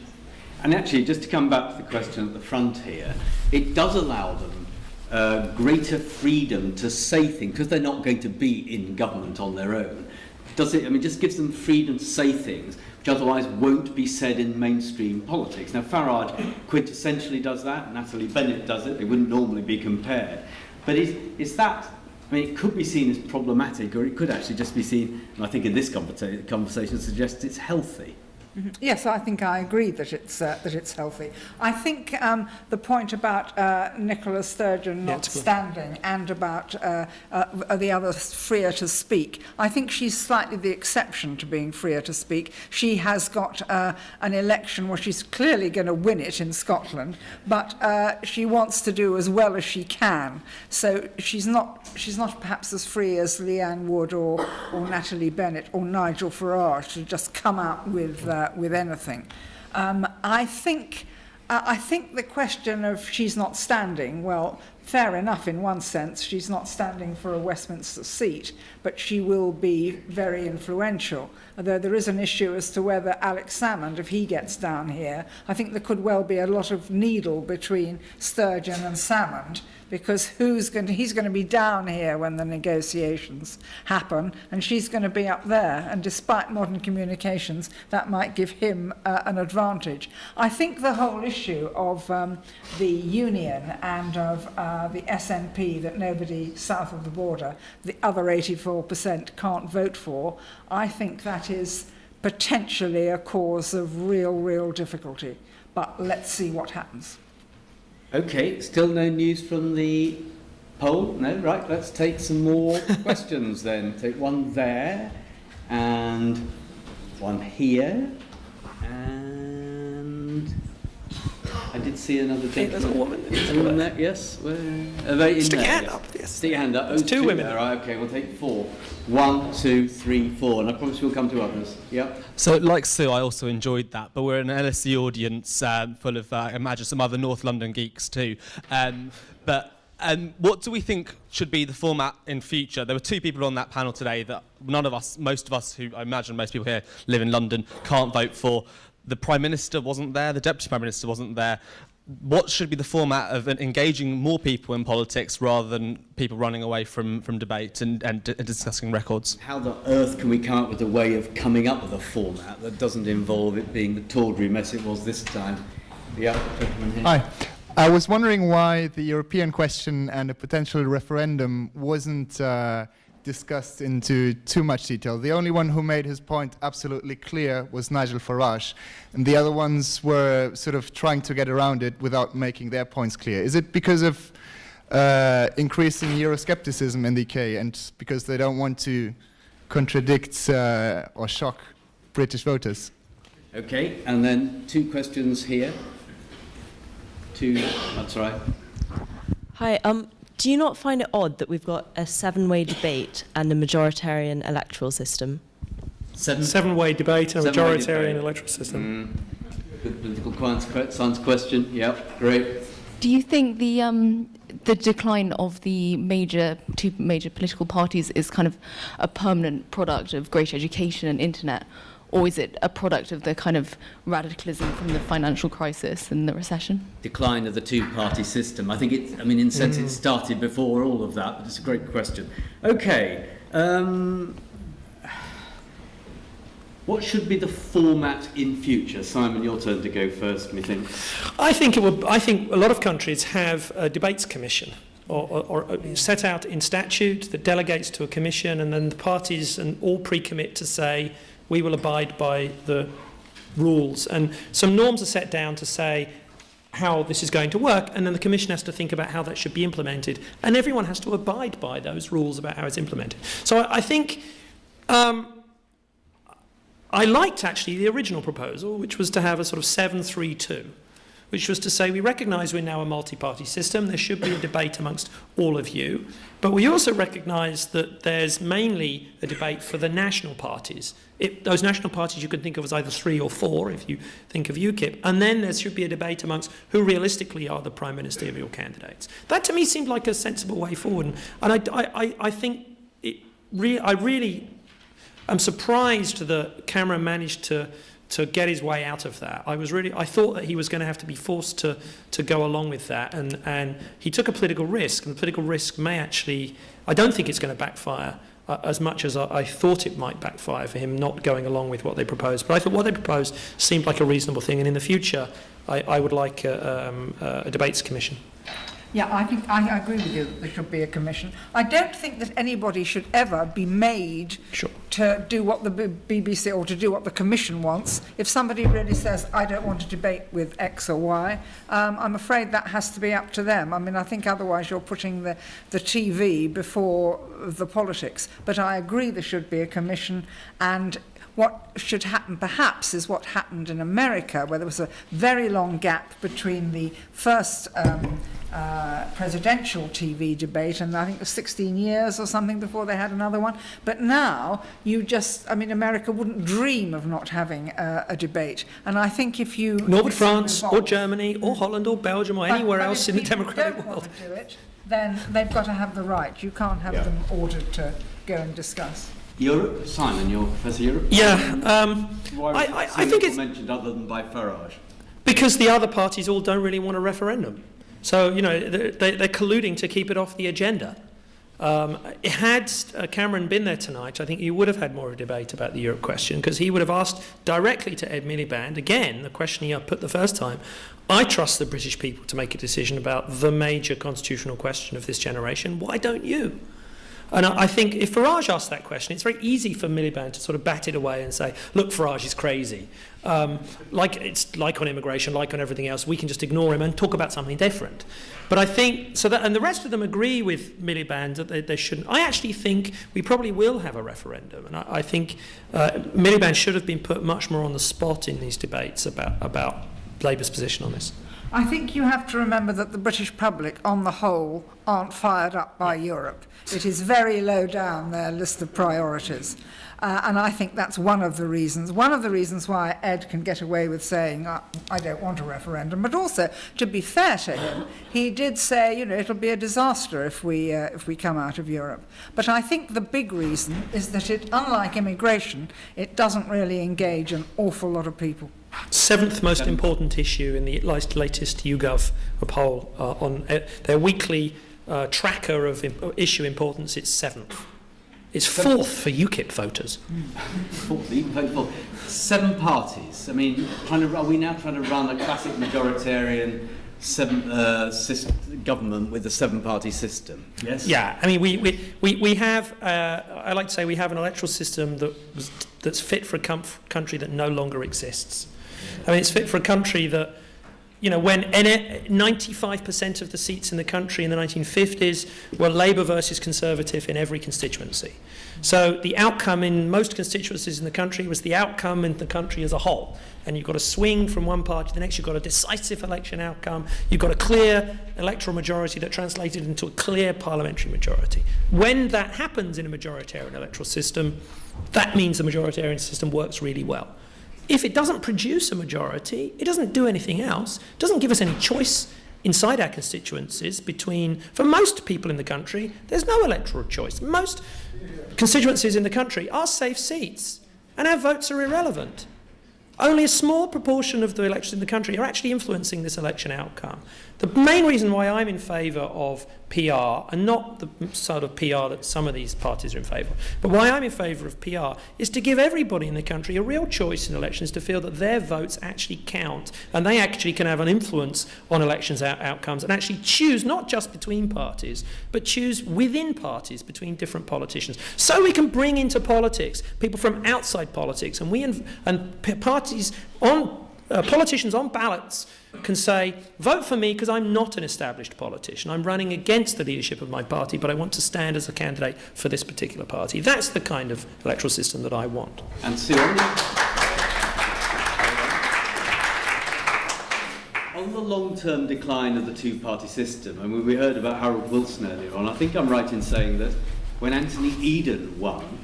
[SPEAKER 4] And actually, just to come back to the question at the front here, it does allow them greater freedom to say things, because they're not going to be in government on their own. Just gives them freedom to say things which otherwise won't be said in mainstream politics. Now, Farage quintessentially does that, Natalie Bennett does it, they wouldn't normally be compared. But is that, it could be seen as problematic, or it could actually just be seen, and I think in this conversation suggests it's healthy.
[SPEAKER 2] Mm-hmm. Yes, I think I agree that it's healthy. I think the point about Nicola Sturgeon not standing and about the others freer to speak, I think she's slightly the exception to being freer to speak. She has got an election where she's clearly going to win it in Scotland, but she wants to do as well as she can. So she's not perhaps as free as Leanne Wood or Natalie Bennett or Nigel Farage to just come out with anything. I think the question of she's not standing, well, fair enough in one sense, she's not standing for a Westminster seat, but she will be very influential. Although there is an issue as to whether Alex Salmond, if he gets down here, I think there could well be a lot of needle between Sturgeon and Salmond, because he's going to be down here when the negotiations happen, and she's going to be up there, and despite modern communications, that might give him an advantage. I think the whole issue of the union and of the SNP that nobody south of the border, the other 84% can't vote for, I think that is potentially a cause of real difficulty. But let's see what happens.
[SPEAKER 4] Okay, still no news from the poll? No, right, let's take some more questions then. Take one there, and one here, and I did see another gentleman.
[SPEAKER 3] There's a woman.
[SPEAKER 4] There's a woman there, yes. Stick
[SPEAKER 3] your hand up. Yes.
[SPEAKER 4] Stick your hand up.
[SPEAKER 3] There's two women
[SPEAKER 4] there. Right, okay, we'll take 4. 1, 2, 3, 4, and I promise we'll come to others. Yep.
[SPEAKER 11] So, like Sue, I also enjoyed that, but we're an LSE audience full of, I imagine, some other North London geeks too. But what do we think should be the format in future? There were 2 people on that panel today that most of us who I imagine most people here live in London, can't vote for. The Prime Minister wasn't there, the Deputy Prime Minister wasn't there. what should be the format of engaging more people in politics rather than people running away from debate and discussing records?
[SPEAKER 4] How on earth can we come up with a way of coming up with a format that doesn't involve it being the tawdry mess it was this time? Yeah, gentleman here.
[SPEAKER 12] Hi. I was wondering why the European question and a potential referendum wasn't discussed into too much detail. The only one who made his point absolutely clear was Nigel Farage, and the other ones were sort of trying to get around it without making their points clear. Is it because of increasing Euroscepticism in the UK and because they don't want to contradict or shock British voters?
[SPEAKER 4] Okay, and then 2 questions here. 2, that's right.
[SPEAKER 13] Hi, do you not find it odd that we've got a 7-way debate and a majoritarian electoral system?
[SPEAKER 3] 7-way debate and a majoritarian electoral system.
[SPEAKER 4] Good political science question. Yeah, great.
[SPEAKER 14] Do you think the decline of the two major political parties is kind of a permanent product of greater education and internet, or is it a product of the kind of radicalism from the financial crisis and the recession?
[SPEAKER 4] Decline of the two-party system. I think in a sense it started before all of that, but it's a great question. Okay. What should be the format in future? Simon, your turn to go first, me think.
[SPEAKER 3] I think a lot of countries have a debates commission or set out in statute that delegates to a commission, and then the parties and all pre-commit to say, we will abide by the rules. And some norms are set down to say how this is going to work, and then the Commission has to think about how that should be implemented. And everyone has to abide by those rules about how it's implemented. So I think I liked actually the original proposal, which was to have a sort of 7-3-2, which was to say we recognise we're now a multi-party system, there should be a debate amongst all of you, but we also recognise that there's mainly a debate for the national parties. Those national parties you can think of as either 3 or 4 if you think of UKIP, and then there should be a debate amongst who realistically are the prime ministerial candidates. That to me seemed like a sensible way forward, and I think I really am surprised that Cameron managed to get his way out of that. I thought that he was going to have to be forced to go along with that, and he took a political risk, and the political risk may actually, I don't think it's going to backfire as much as I thought it might backfire for him not going along with what they proposed. But I thought what they proposed seemed like a reasonable thing, and in the future I would like a debates commission.
[SPEAKER 2] Yeah, I think I agree with you that there should be a commission. I don't think that anybody should ever be made to do what the BBC or to do what the commission wants. If somebody really says, I don't want to debate with X or Y, I'm afraid that has to be up to them. I mean, I think otherwise you're putting the TV before the politics. But I agree there should be a commission, and what should happen perhaps is what happened in America, where there was a very long gap between the first presidential TV debate, and I think it was 16 years or something before they had another one. But now America wouldn't dream of not having a debate. And I think if you...
[SPEAKER 3] Nor would France or Germany or Holland or Belgium or anywhere else in the democratic world.
[SPEAKER 2] Want to do it, then they've got to have the right. You can't have them ordered to go and discuss.
[SPEAKER 4] Europe? Simon, you're Professor Europe?
[SPEAKER 3] Yeah.
[SPEAKER 4] Why was
[SPEAKER 3] I think it's
[SPEAKER 4] mentioned other than by Farage?
[SPEAKER 3] Because the other parties all don't really want a referendum. So, they're colluding to keep it off the agenda. Had Cameron been there tonight, I think he would have had more of a debate about the Europe question, because he would have asked directly to Ed Miliband, again, the question he put the first time, I trust the British people to make a decision about the major constitutional question of this generation. Why don't you? And I think if Farage asked that question, it's very easy for Miliband to sort of bat it away and say, look, Farage is crazy. It's like on immigration, like on everything else, we can just ignore him and talk about something different. But I think, and the rest of them agree with Miliband that they shouldn't. I actually think we probably will have a referendum. And I think Miliband should have been put much more on the spot in these debates about Labour's position on this.
[SPEAKER 2] I think you have to remember that the British public, on the whole, aren't fired up by Europe. It is very low down their list of priorities. And I think that's one of the reasons why Ed can get away with saying, I don't want a referendum. But also, to be fair to him, he did say, it'll be a disaster if we come out of Europe. But I think the big reason is that unlike immigration, it doesn't really engage an awful lot of people.
[SPEAKER 3] Seventh most important issue in the latest YouGov poll on their weekly tracker of issue importance. It's seventh. It's fourth for UKIP voters.
[SPEAKER 4] Fourth, you can vote for 7 parties. I mean, are we now trying to run a classic majoritarian government with a 7-party system? Yes.
[SPEAKER 3] Yeah. I mean, we have. I like to say we have an electoral system that's fit for a country that no longer exists. I mean, it's fit for a country that, when 95% of the seats in the country in the 1950s were Labour versus Conservative in every constituency. So the outcome in most constituencies in the country was the outcome in the country as a whole. And you've got a swing from one party to the next. You've got a decisive election outcome. You've got a clear electoral majority that translated into a clear parliamentary majority. When that happens in a majoritarian electoral system, that means the majoritarian system works really well. If it doesn't produce a majority, it doesn't do anything else, it doesn't give us any choice inside our constituencies for most people in the country, there's no electoral choice. Most constituencies in the country are safe seats, and our votes are irrelevant. Only a small proportion of the elections in the country are actually influencing this election outcome. The main reason why I'm in favour of PR, and not the sort of PR that some of these parties are in favour of, but why I'm in favour of PR is to give everybody in the country a real choice in elections to feel that their votes actually count and they actually can have an influence on elections outcomes and actually choose not just between parties, but choose within parties between different politicians. So we can bring into politics people from outside politics, and parties on politicians on ballots can say, vote for me because I'm not an established politician. I'm running against the leadership of my party, but I want to stand as a candidate for this particular party. That's the kind of electoral system that I want.
[SPEAKER 4] And Sue, on the long-term decline of the two-party system, I mean, we heard about Harold Wilson earlier on. I think I'm right in saying that when Anthony Eden won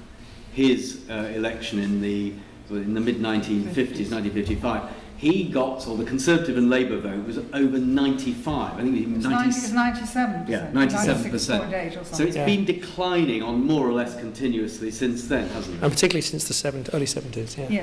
[SPEAKER 4] his election in the mid-1950s, 1955, he got, or the Conservative and Labour vote was over 95. I think it was
[SPEAKER 2] 97%.
[SPEAKER 4] Yeah, 97%.
[SPEAKER 2] Or something.
[SPEAKER 4] So it's been declining on more or less continuously since then, hasn't it?
[SPEAKER 3] And particularly since the early 70s, yeah.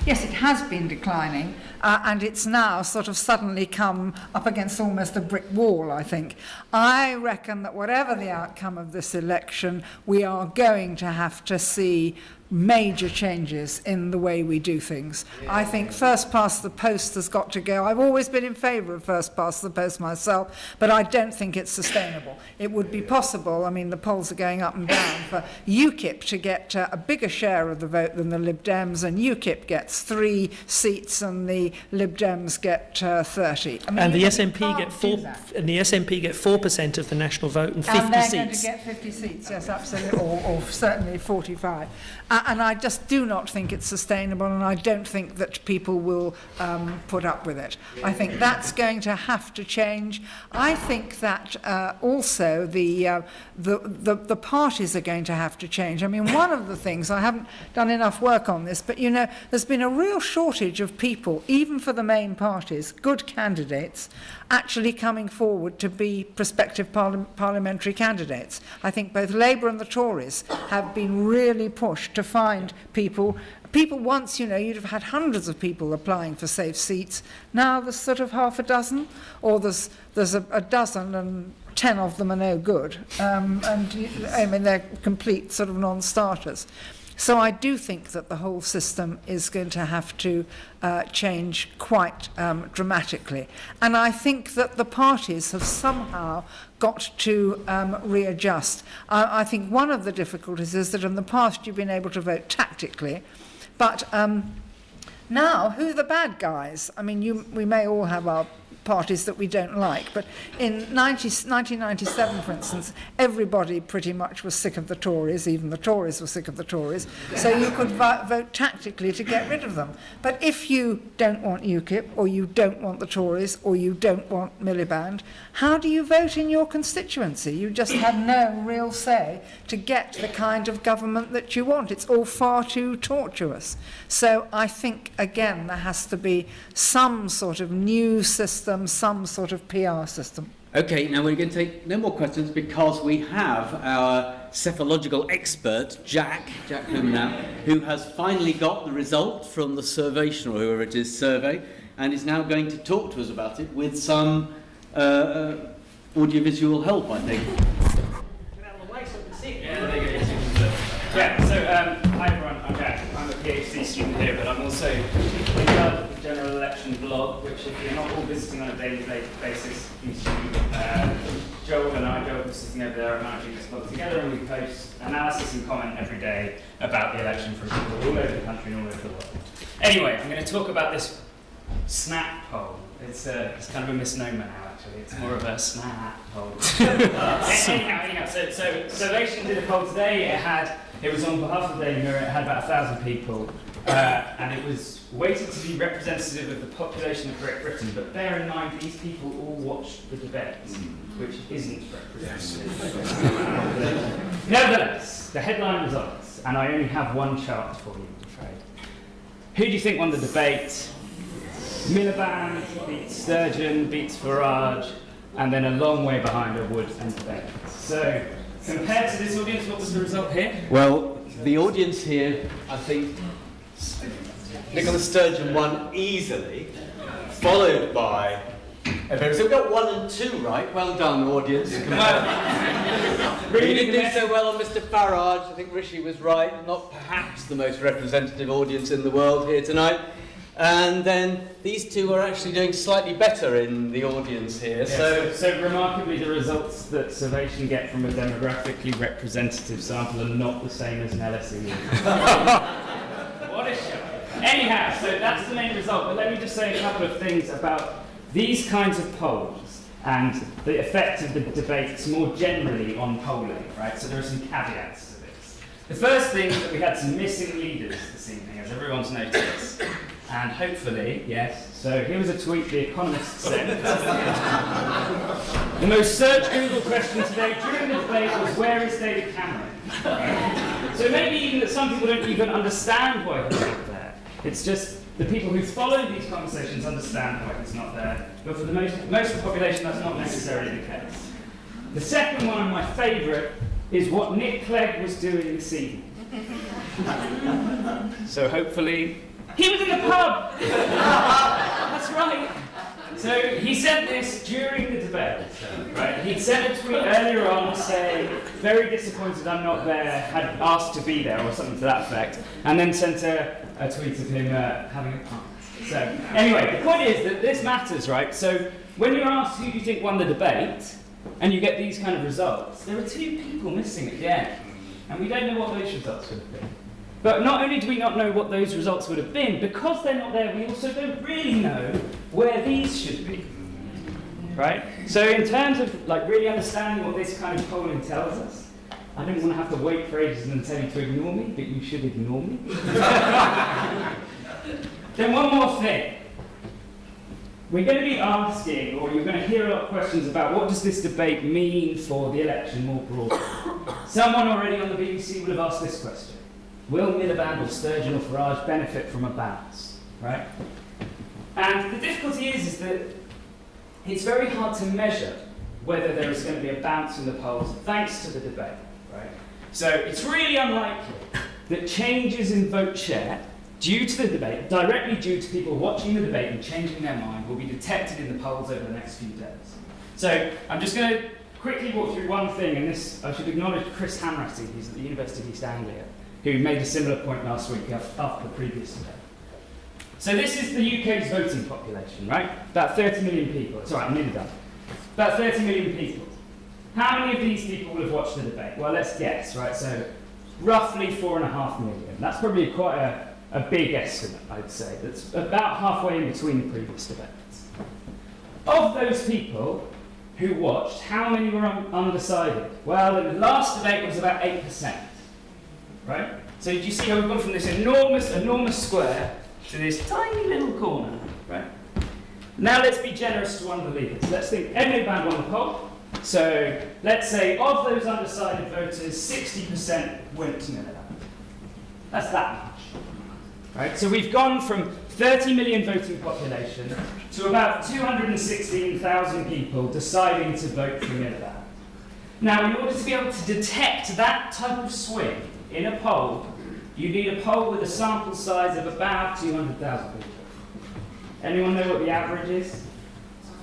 [SPEAKER 2] Yes, it has been declining, and it's now sort of suddenly come up against almost a brick wall, I think. I reckon that whatever the outcome of this election, we are going to have to see major changes in the way we do things. I think first past the post has got to go. I've always been in favour of first past the post myself, but I don't think it's sustainable. It would be possible, I mean, the polls are going up and down, for UKIP to get a bigger share of the vote than the Lib Dems, and UKIP gets 3 seats and the Lib Dems get 30. I mean,
[SPEAKER 3] and the SNP get 4% of the national vote and 50 seats.
[SPEAKER 2] And they're going to get 50 seats, yes, absolutely, or certainly 45. And I just do not think it's sustainable, and I don't think that people will put up with it. I think that's going to have to change. I think that also the parties are going to have to change. I mean, one of the things, I haven't done enough work on this, but there's been a real shortage of people, even for the main parties, good candidates, actually coming forward to be prospective parliamentary candidates. I think both Labour and the Tories have been really pushed to find people once, you'd have had hundreds of people applying for safe seats. Now there's sort of half a dozen, or there's a dozen and 10 of them are no good. And I mean, they're complete sort of non-starters. So I do think that the whole system is going to have to change quite dramatically. And I think that the parties have somehow got to readjust. I think one of the difficulties is that in the past you've been able to vote tactically, but now, who are the bad guys? I mean, we may all have our parties that we don't like, but in 1997, for instance, everybody pretty much was sick of the Tories, even the Tories were sick of the Tories, so you could vote tactically to get rid of them. But if you don't want UKIP, or you don't want the Tories, or you don't want Miliband, how do you vote in your constituency? You just have no real say to get the kind of government that you want. It's all far too tortuous. So I think, again, there has to be some sort of new system, some sort of PR system.
[SPEAKER 1] Okay, now we're going to take no more questions because we have our psephological expert, Jack Blumenau, who has finally got the result from the Survation, or whoever it is, survey, and is now going to talk to us about it with some audiovisual help, I think.
[SPEAKER 15] Yeah, so hi everyone, I'm Jack. I'm a PhD student here, but I'm also in charge of the General Election blog, which if you're not all visiting on a daily basis, Joel and I, Joel is sitting over there, are managing this blog together, and we post analysis and comment every day about the election from people all over the country and all over the world. Anyway, I'm going to talk about this snap poll. It's kind of a misnomer now, actually. It's more of a snap poll. anyhow, so Survation did a poll today. It was on behalf of the Daily Mirror. It had about 1,000 people, and it was weighted to be representative of the population of Great Britain. But bear in mind, these people all watched the debate, which isn't representative. Nevertheless, the headline results, and I only have one chart for you, I'm afraid. Who do you think won the debate? Miliband beats Sturgeon, beats Farage, and then a long way behind are Wood and Bennett. So, compared to this audience, what was the result here?
[SPEAKER 1] Well, the audience here, I think, Nicola Sturgeon won easily, followed by... So we got 1 and 2, right? Well done, audience. You didn't do so well on Mr. Farage. I think Rishi was right. Not perhaps the most representative audience in the world here tonight. And then these two are actually doing slightly better in the audience here.
[SPEAKER 15] Yeah, so remarkably, the results that Survation get from a demographically representative sample are not the same as an LSE. What a show. Anyhow, so that's the main result. But let me just say a couple of things about these kinds of polls and the effect of the debates more generally on polling, right? So there are some caveats to this. The first thing is that we had some missing leaders this evening, as everyone's noticed. And hopefully, yes, so here was a tweet The Economist sent. The most searched Google question today during the debate was, where is David Cameron? So maybe even that some people don't even understand why he's not there. It's just the people who follow these conversations understand why he's not there. But for the most of the population, that's not necessarily the case. The second one, and my favourite, is what Nick Clegg was doing this evening. So hopefully... He was in the pub! That's right. So he said this during the debate, right? He'd sent a tweet earlier on saying, very disappointed I'm not there, had asked to be there, or something to that effect, and then sent a tweet of him having a pint. So anyway, the point is that this matters, right? So when you're asked who do you think won the debate, and you get these kind of results, there are 2 people missing at the end, and we don't know what those results would have been. But not only do we not know what those results would have been, because they're not there, we also don't really know where these should be, right? So in terms of really understanding what this kind of polling tells us, I don't want to have to wait for ages and tell you to ignore me, but you should ignore me. Then one more thing. We're going to be asking, or you're going to hear a lot of questions about what does this debate mean for the election more broadly. Someone already on the BBC would have asked this question. Will Miliband or Sturgeon or Farage benefit from a bounce, right? And the difficulty is that it's very hard to measure whether there is going to be a bounce in the polls thanks to the debate, right? So it's really unlikely that changes in vote share due to the debate, directly due to people watching the debate and changing their mind, will be detected in the polls over the next few days. So I'm just going to quickly walk through one thing, and this I should acknowledge Chris Hamratty, who's at the University of East Anglia, who made a similar point last week after the previous debate. So this is the UK's voting population, right? About 30 million people. It's all right, I'm nearly done. About 30 million people. How many of these people will have watched the debate? Well, let's guess, right? So roughly 4.5 million. That's probably quite a big estimate, I'd say. That's about halfway in between the previous debates. Of those people who watched, how many were undecided? Well, in the last debate it was about 8%. Right? So did you see how we've gone from this enormous square to this tiny little corner, right? Now let's be generous to one of the leaders. Let's think Ed Miliband won the poll. So let's say of those undecided voters, 60% went to Miliband. That's that much. Right? So we've gone from 30 million voting population to about 216,000 people deciding to vote for Miliband. Now, in order to be able to detect that type of swing in a poll, you need a poll with a sample size of about 200,000 people. Anyone know what the average is?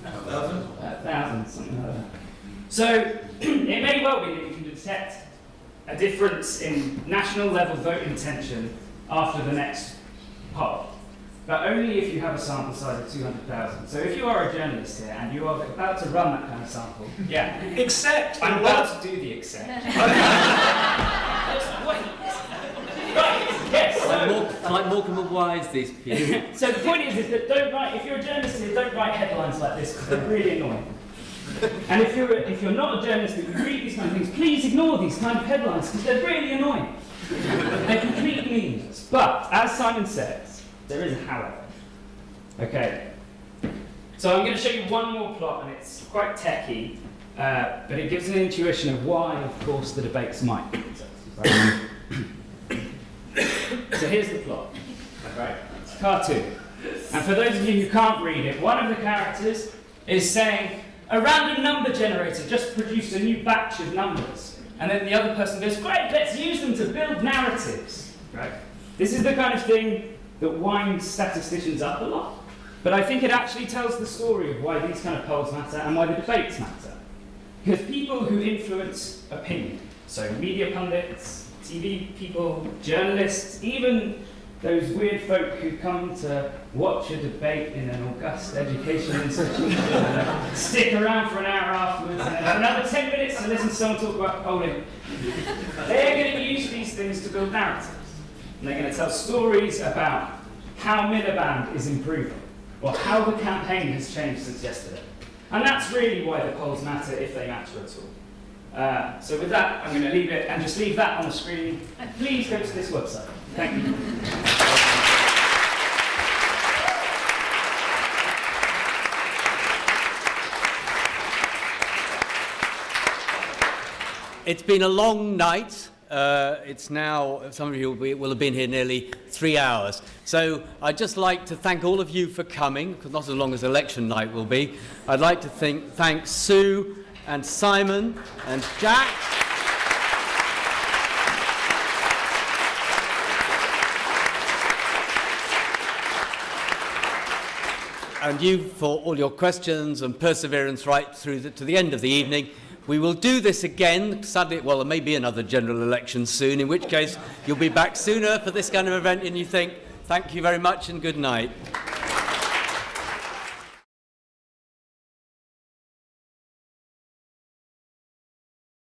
[SPEAKER 15] 1,000? 1,000, something like that. So, it may well be that you can detect a difference in national level vote intention after the next poll, but only if you have a sample size of 200,000. So if you are a journalist here and you are about to run that kind of sample, yeah, except I'm about to do the except. Just wait. Right, yes.
[SPEAKER 1] Like Morecambe and Wise, these people.
[SPEAKER 15] So the point is that don't write, if you're a journalist here, don't write headlines like this because they're really annoying. And if you're not a journalist but you read these kind of things, please ignore these kind of headlines because they're really annoying. They're complete meaningless. But as Simon says, there is a however. Okay. So I'm going to show you one more plot, and it's quite techy, but it gives an intuition of why, of course, the debates might be right? So here's the plot. Right? It's a cartoon. And for those of you who can't read it, one of the characters is saying, a random number generator just produced a new batch of numbers. And then the other person goes, great, let's use them to build narratives. Right? This is the kind of thing that winds statisticians up a lot. But I think it actually tells the story of why these kind of polls matter and why the debates matter. Because people who influence opinion, so media pundits, TV people, journalists, even those weird folk who come to watch a debate in an august education institution and stick around for an hour afterwards and then another 10 minutes to listen to someone talk about polling. They're going to use these things to build narratives. And they're going to tell stories about how Miliband is improving or how the campaign has changed since yesterday. And that's really why the polls matter, if they matter at all. So with that, I'm going to leave it and just leave that on the screen. And please go to this website. Thank you.
[SPEAKER 1] It's been a long night. It's now, some of you will have been here nearly 3 hours. So I'd just like to thank all of you for coming, because not as long as election night will be. I'd like to thank Sue and Simon and Jack. And you for all your questions and perseverance right through to the end of the evening. We will do this again, sadly, well, there may be another general election soon, in which case you'll be back sooner for this kind of event and you think, thank you very much and good night.